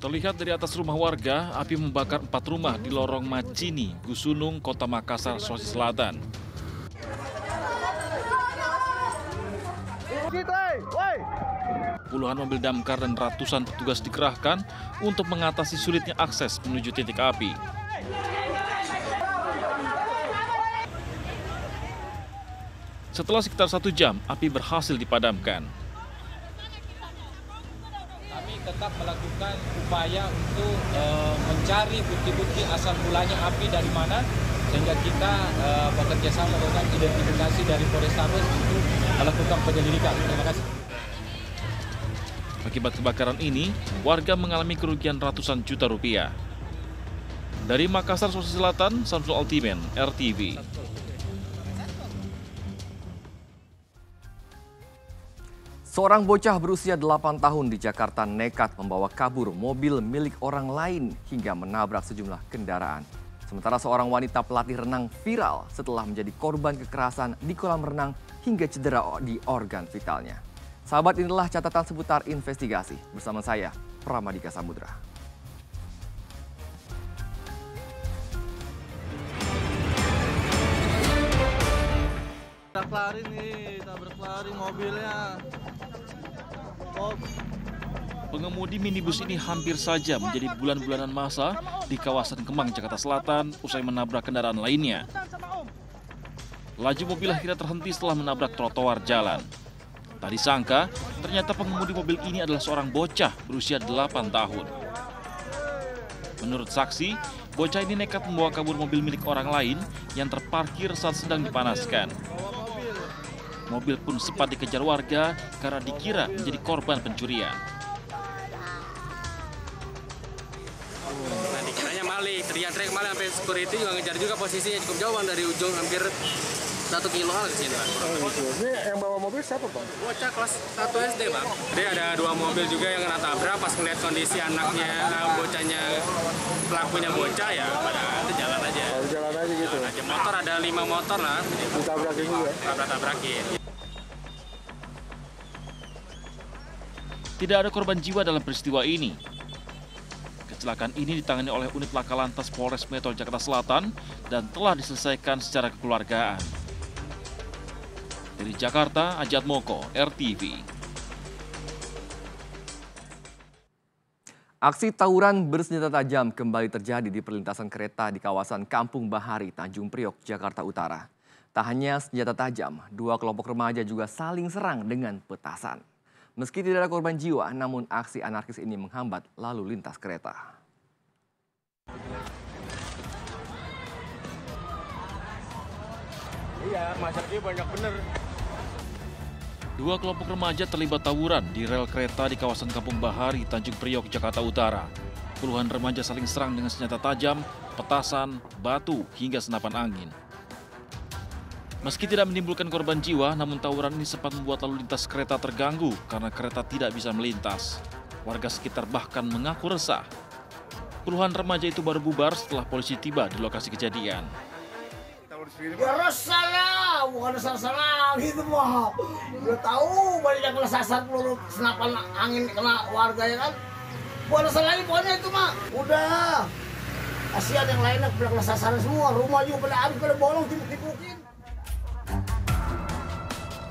Terlihat dari atas rumah warga, api membakar 4 rumah di lorong Macini, Gusunung, Kota Makassar, Sulawesi Selatan. Puluhan mobil damkar dan ratusan petugas dikerahkan untuk mengatasi sulitnya akses menuju titik api. Setelah sekitar 1 jam, api berhasil dipadamkan. Kami tetap melakukan upaya untuk mencari bukti-bukti asal mulanya api dari mana, sehingga kita bekerja sama dengan identifikasi dari Polrestabes untuk melakukan penyelidikan. Terima kasih. Akibat kebakaran ini, warga mengalami kerugian ratusan juta rupiah. Dari Makassar, Sulawesi Selatan, Samsul Altimen, RTV. Seorang bocah berusia 8 tahun di Jakarta nekat membawa kabur mobil milik orang lain hingga menabrak sejumlah kendaraan. Sementara seorang wanita pelatih renang viral setelah menjadi korban kekerasan di kolam renang hingga cedera di organ vitalnya. Sahabat, inilah catatan seputar investigasi. Bersama saya, Pramadika Samudra. Tabrak lari mobilnya. Pengemudi minibus ini hampir saja menjadi bulan-bulanan masa di kawasan Kemang, Jakarta Selatan usai menabrak kendaraan lainnya. Laju mobil akhirnya terhenti setelah menabrak trotoar jalan. Tak disangka, ternyata pengemudi mobil ini adalah seorang bocah berusia 8 tahun. Menurut saksi, bocah ini nekat membawa kabur mobil milik orang lain yang terparkir saat sedang dipanaskan. Mobil pun sempat dikejar warga karena dikira menjadi korban pencurian. Nah, dikiranya maling, teriak-teriak maling sampai security juga ngejar juga, posisinya cukup jauh Bang, dari ujung hampir 1 kiloan ke sini Bang. Ini yang bawa mobil siapa Bang? Bocah kelas 1 SD Bang. Dia ada 2 mobil juga yang kena tabrak, pas ngeliat kondisi anaknya, bocahnya, pelakunya bocah ya pada jalan aja. Jalan aja gitu. Jalan aja. Motor ada 5 motor lah. Ditabrakin juga. Tabrakin. Tidak ada korban jiwa dalam peristiwa ini. Kecelakaan ini ditangani oleh unit Laka Lantas Polres Metro Jakarta Selatan dan telah diselesaikan secara kekeluargaan. Dari Jakarta, Ajat Moko, RTV. Aksi tawuran bersenjata tajam kembali terjadi di perlintasan kereta di kawasan Kampung Bahari, Tanjung Priok, Jakarta Utara. Tak hanya senjata tajam, 2 kelompok remaja juga saling serang dengan petasan. Meski tidak ada korban jiwa, namun aksi anarkis ini menghambat lalu lintas kereta. Iya, masaknya banyak bener. 2 kelompok remaja terlibat tawuran di rel kereta di kawasan Kampung Bahari, Tanjung Priok, Jakarta Utara. Puluhan remaja saling serang dengan senjata tajam, petasan, batu, hingga senapan angin. Meski tidak menimbulkan korban jiwa, namun tawuran ini sempat membuat lalu lintas kereta terganggu karena kereta tidak bisa melintas. Warga sekitar bahkan mengaku resah. Puluhan remaja itu baru bubar setelah polisi tiba di lokasi kejadian. Ya resah lah, bukan salah gitu mah. Udah tahu banyak yang kena sasar peluru senapan angin kena warga ya kan. Bukan resah lagi pokoknya itu mah. Udah. Kasihan yang lainnya kena sasaran semua, rumah juga pada habis pada bolong tipukin.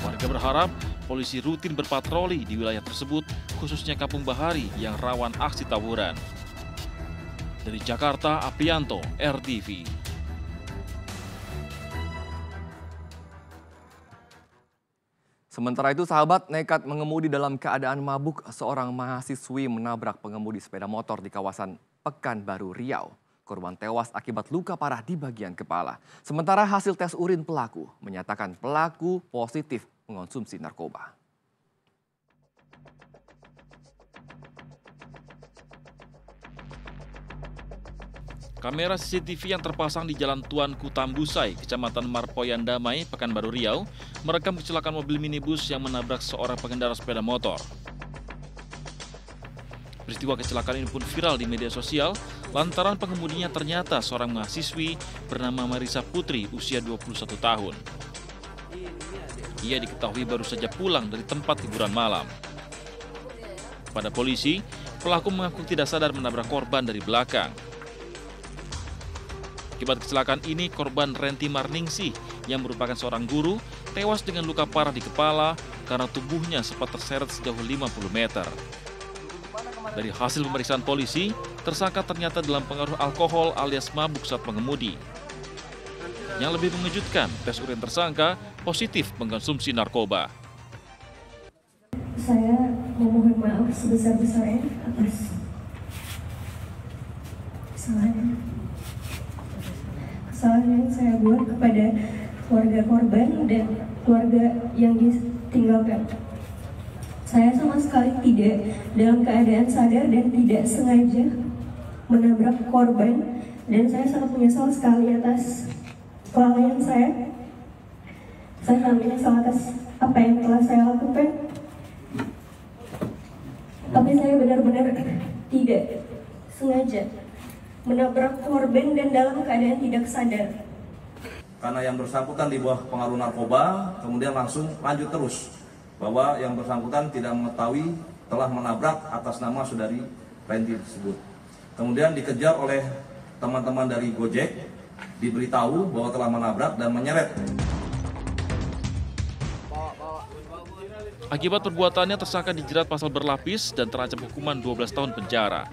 Warga berharap polisi rutin berpatroli di wilayah tersebut, khususnya Kampung Bahari yang rawan aksi tawuran. Dari Jakarta, Aprianto, RTV. Sementara itu, sahabat, nekat mengemudi dalam keadaan mabuk, seorang mahasiswi menabrak pengemudi sepeda motor di kawasan Pekanbaru, Riau. Korban tewas akibat luka parah di bagian kepala. Sementara hasil tes urin pelaku menyatakan pelaku positif mengonsumsi narkoba. Kamera CCTV yang terpasang di Jalan Tuanku Tambusai, Kecamatan Marpoyan Damai, Pekanbaru Riau, merekam kecelakaan mobil minibus yang menabrak seorang pengendara sepeda motor. Peristiwa kecelakaan ini pun viral di media sosial lantaran pengemudinya ternyata seorang mahasiswi bernama Marisa Putri, usia 21 tahun. Ia diketahui baru saja pulang dari tempat hiburan malam. Pada polisi, pelaku mengaku tidak sadar menabrak korban dari belakang. Akibat kecelakaan ini, korban Renti Marningsih yang merupakan seorang guru tewas dengan luka parah di kepala karena tubuhnya sempat terseret sejauh 50 meter. Dari hasil pemeriksaan polisi, tersangka ternyata dalam pengaruh alkohol alias mabuk saat mengemudi. Yang lebih mengejutkan, tes urin tersangka positif mengkonsumsi narkoba. Saya memohon maaf sebesar-besarnya atas kesalahan yang saya buat kepada keluarga korban dan keluarga yang ditinggalkan. Saya sama sekali tidak dalam keadaan sadar dan tidak sengaja menabrak korban, dan saya sangat menyesal sekali atas kelalaian saya. Saya sangat menyesal atas apa yang telah saya lakukan. Tapi saya benar-benar tidak sengaja menabrak korban dan dalam keadaan tidak sadar. Karena yang bersangkutan di bawah pengaruh narkoba, kemudian langsung lanjut terus bahwa yang bersangkutan tidak mengetahui telah menabrak atas nama saudari Renti tersebut. Kemudian dikejar oleh teman-teman dari Gojek, diberitahu bahwa telah menabrak dan menyeret. Akibat perbuatannya, tersangka dijerat pasal berlapis dan terancam hukuman 12 tahun penjara.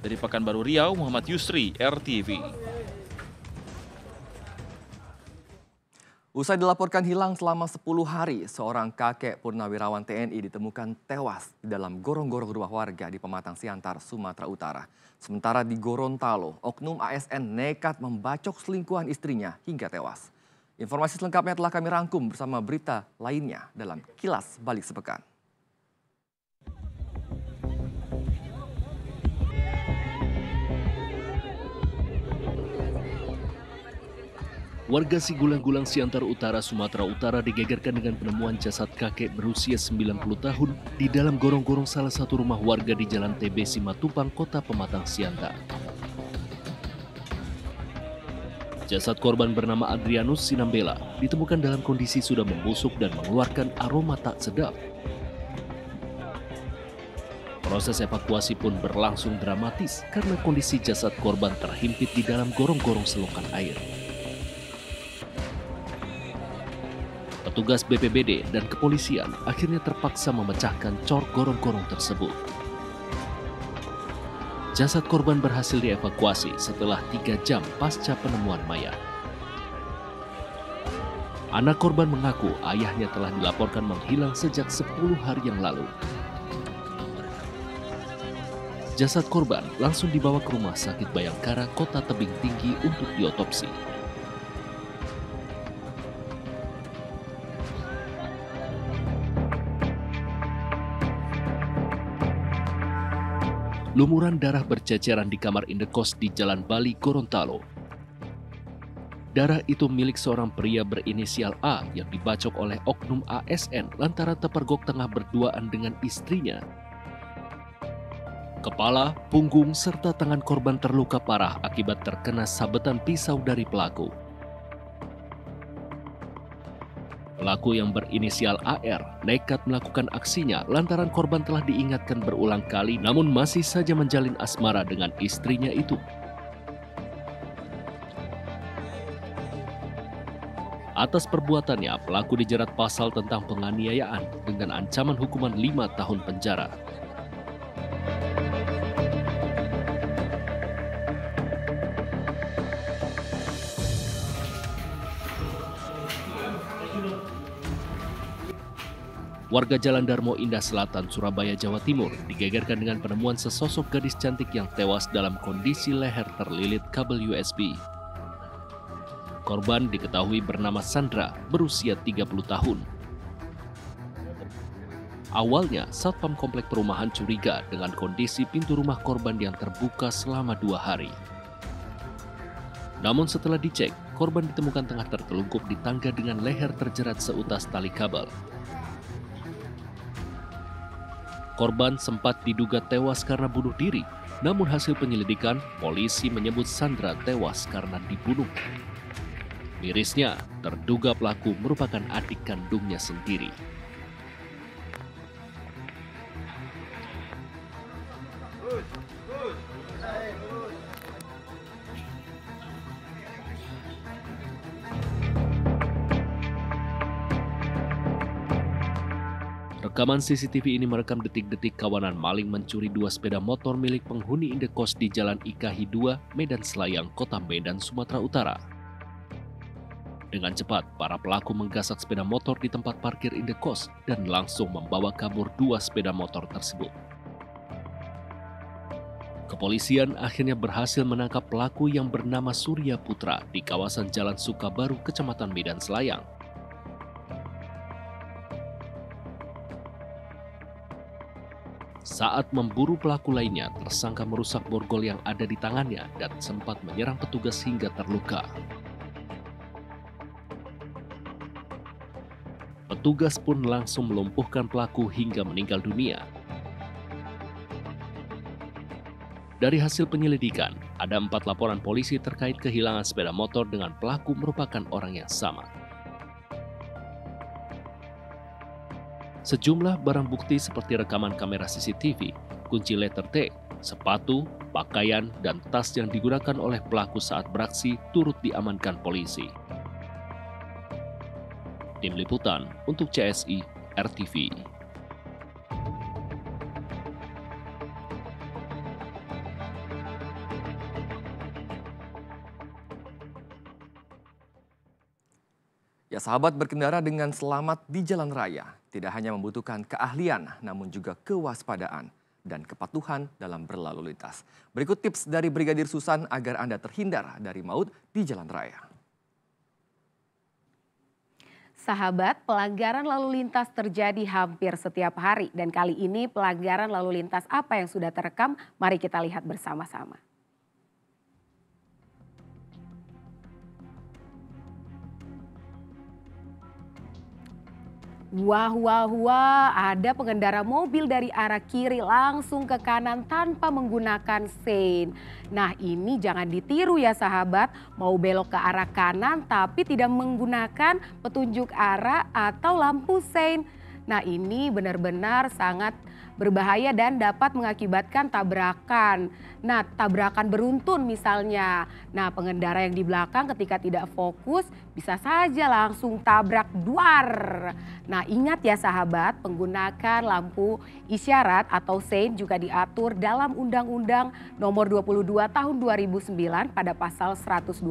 Dari Pekanbaru Riau, Muhammad Yusri, RTV. Usai dilaporkan hilang selama 10 hari, seorang kakek purnawirawan TNI ditemukan tewas di dalam gorong-gorong rumah warga di Pematang Siantar, Sumatera Utara. Sementara di Gorontalo, oknum ASN nekat membacok selingkuhan istrinya hingga tewas. Informasi selengkapnya telah kami rangkum bersama berita lainnya dalam Kilas Balik Sepekan. Warga Sigulang-Gulang Siantar Utara, Sumatera Utara digegerkan dengan penemuan jasad kakek berusia 90 tahun di dalam gorong-gorong salah satu rumah warga di Jalan TB Simatupang, Kota Pematang Siantar. Jasad korban bernama Adrianus Sinambela ditemukan dalam kondisi sudah membusuk dan mengeluarkan aroma tak sedap. Proses evakuasi pun berlangsung dramatis karena kondisi jasad korban terhimpit di dalam gorong-gorong selokan air. Petugas BPBD dan kepolisian akhirnya terpaksa memecahkan cor gorong-gorong tersebut. Jasad korban berhasil dievakuasi setelah 3 jam pasca penemuan mayat. Anak korban mengaku ayahnya telah dilaporkan menghilang sejak 10 hari yang lalu. Jasad korban langsung dibawa ke Rumah Sakit Bayangkara, Kota Tebing Tinggi untuk diotopsi. Lumuran darah berceceran di kamar indekos di Jalan Bali, Gorontalo. Darah itu milik seorang pria berinisial A yang dibacok oleh oknum ASN lantaran terpergok tengah berduaan dengan istrinya. Kepala, punggung, serta tangan korban terluka parah akibat terkena sabetan pisau dari pelaku. Pelaku yang berinisial AR nekat melakukan aksinya lantaran korban telah diingatkan berulang kali namun masih saja menjalin asmara dengan istrinya itu. Atas perbuatannya, pelaku dijerat pasal tentang penganiayaan dengan ancaman hukuman 5 tahun penjara. Warga Jalan Darmo Indah Selatan, Surabaya, Jawa Timur digegerkan dengan penemuan sesosok gadis cantik yang tewas dalam kondisi leher terlilit kabel USB. Korban diketahui bernama Sandra, berusia 30 tahun. Awalnya, Satpam Komplek Perumahan curiga dengan kondisi pintu rumah korban yang terbuka selama 2 hari. Namun setelah dicek, korban ditemukan tengah tertelungkup di tangga dengan leher terjerat seutas tali kabel. Korban sempat diduga tewas karena bunuh diri, namun hasil penyelidikan, polisi menyebut Sandra tewas karena dibunuh. Mirisnya, terduga pelaku merupakan adik kandungnya sendiri. Rekaman CCTV ini merekam detik-detik kawanan maling mencuri 2 sepeda motor milik penghuni indekos di Jalan Ikahi 2, Medan Selayang, Kota Medan, Sumatera Utara. Dengan cepat, para pelaku menggasak sepeda motor di tempat parkir indekos dan langsung membawa kabur 2 sepeda motor tersebut. Kepolisian akhirnya berhasil menangkap pelaku yang bernama Surya Putra di kawasan Jalan Sukabaru, Kecamatan Medan Selayang. Saat memburu pelaku lainnya, tersangka merusak borgol yang ada di tangannya dan sempat menyerang petugas hingga terluka. Petugas pun langsung melumpuhkan pelaku hingga meninggal dunia. Dari hasil penyelidikan, ada 4 laporan polisi terkait kehilangan sepeda motor dengan pelaku merupakan orang yang sama. Sejumlah barang bukti seperti rekaman kamera CCTV, kunci letter T, sepatu, pakaian, dan tas yang digunakan oleh pelaku saat beraksi turut diamankan polisi. Tim Liputan untuk CSI RTV. Ya, sahabat, berkendara dengan selamat di jalan raya tidak hanya membutuhkan keahlian, namun juga kewaspadaan dan kepatuhan dalam berlalu lintas. Berikut tips dari Brigadir Susan agar Anda terhindar dari maut di jalan raya. Sahabat, pelanggaran lalu lintas terjadi hampir setiap hari. Dan kali ini pelanggaran lalu lintas apa yang sudah terekam? Mari kita lihat bersama-sama. Wah, ada pengendara mobil dari arah kiri langsung ke kanan tanpa menggunakan sein. Nah, ini jangan ditiru ya sahabat, mau belok ke arah kanan tapi tidak menggunakan petunjuk arah atau lampu sein. Nah, ini benar-benar sangat berbahaya dan dapat mengakibatkan tabrakan. Nah, tabrakan beruntun misalnya. Nah, pengendara yang di belakang ketika tidak fokus bisa saja langsung tabrak duar. Nah, ingat ya sahabat, menggunakan lampu isyarat atau sein juga diatur dalam Undang-Undang Nomor 22 Tahun 2009 pada pasal 112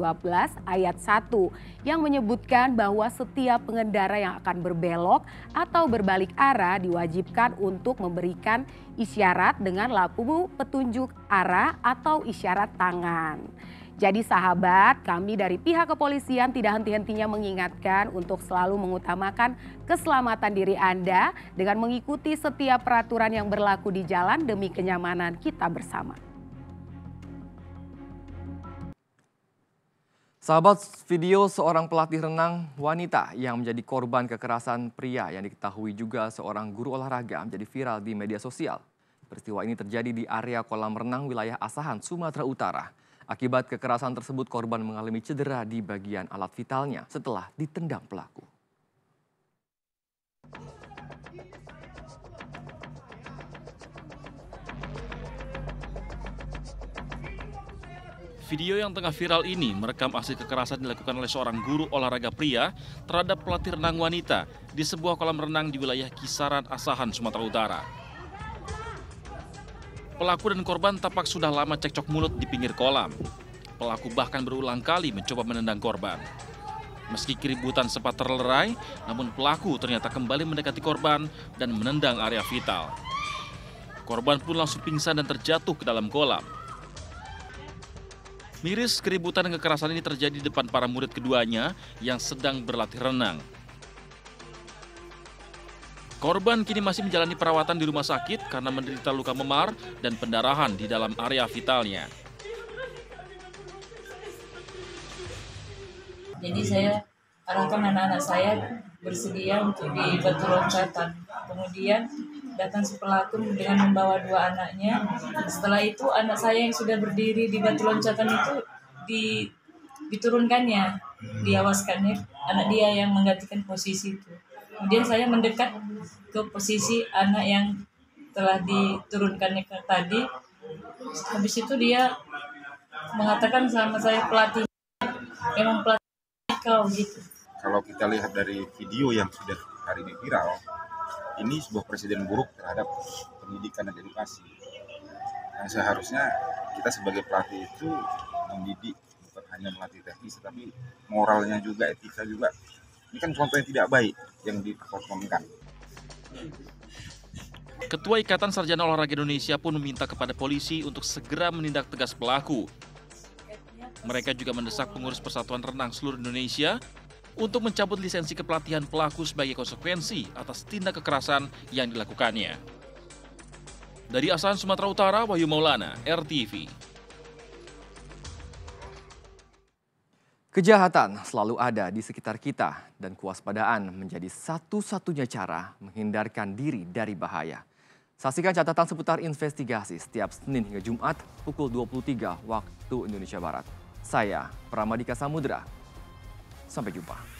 ayat 1 yang menyebutkan bahwa setiap pengendara yang akan berbelok atau berbalik arah diwajibkan untuk memberikan isyarat dengan lampu petunjuk arah atau isyarat tangan. Jadi sahabat, kami dari pihak kepolisian tidak henti-hentinya mengingatkan untuk selalu mengutamakan keselamatan diri Anda dengan mengikuti setiap peraturan yang berlaku di jalan demi kenyamanan kita bersama. Sahabat, video seorang pelatih renang wanita yang menjadi korban kekerasan pria yang diketahui juga seorang guru olahraga menjadi viral di media sosial. Peristiwa ini terjadi di area kolam renang wilayah Asahan, Sumatera Utara. Akibat kekerasan tersebut, korban mengalami cedera di bagian alat vitalnya setelah ditendang pelaku. Video yang tengah viral ini merekam aksi kekerasan dilakukan oleh seorang guru olahraga pria terhadap pelatih renang wanita di sebuah kolam renang di wilayah Kisaran, Asahan, Sumatera Utara. Pelaku dan korban tampak sudah lama cekcok mulut di pinggir kolam. Pelaku bahkan berulang kali mencoba menendang korban. Meski keributan sempat terlerai, namun pelaku ternyata kembali mendekati korban dan menendang area vital. Korban pun langsung pingsan dan terjatuh ke dalam kolam. Miris, keributan dan kekerasan ini terjadi di depan para murid keduanya yang sedang berlatih renang. Korban kini masih menjalani perawatan di rumah sakit karena menderita luka memar dan pendarahan di dalam area vitalnya. Jadi saya arahkan anak-anak saya bersedia untuk di batu loncatan. Kemudian datang si pelaku dengan membawa 2 anaknya. Setelah itu anak saya yang sudah berdiri di batu loncatan itu diturunkannya, diawaskannya. Anak dia yang menggantikan posisi itu. Kemudian saya mendekat ke posisi anak yang telah diturunkannya tadi. Habis itu dia mengatakan sama saya, pelatih, emang pelatih kau gitu. Kalau kita lihat dari video yang sudah hari ini viral, ini sebuah presiden buruk terhadap pendidikan dan edukasi. Yang seharusnya kita sebagai pelatih itu mendidik, bukan hanya melatih teknis, tetapi moralnya juga, etika juga. Ini kan contoh yang tidak baik yang dipertontonkan. Ketua Ikatan Sarjana Olahraga Indonesia pun meminta kepada polisi untuk segera menindak tegas pelaku. Mereka juga mendesak pengurus Persatuan Renang seluruh Indonesia untuk mencabut lisensi kepelatihan pelaku sebagai konsekuensi atas tindak kekerasan yang dilakukannya. Dari Asahan, Sumatera Utara, Wahyu Maulana, RTV. Kejahatan selalu ada di sekitar kita dan kewaspadaan menjadi satu-satunya cara menghindarkan diri dari bahaya. Saksikan catatan seputar investigasi setiap Senin hingga Jumat pukul 23 waktu Indonesia Barat. Saya Pramadika Samudra. Sampai jumpa.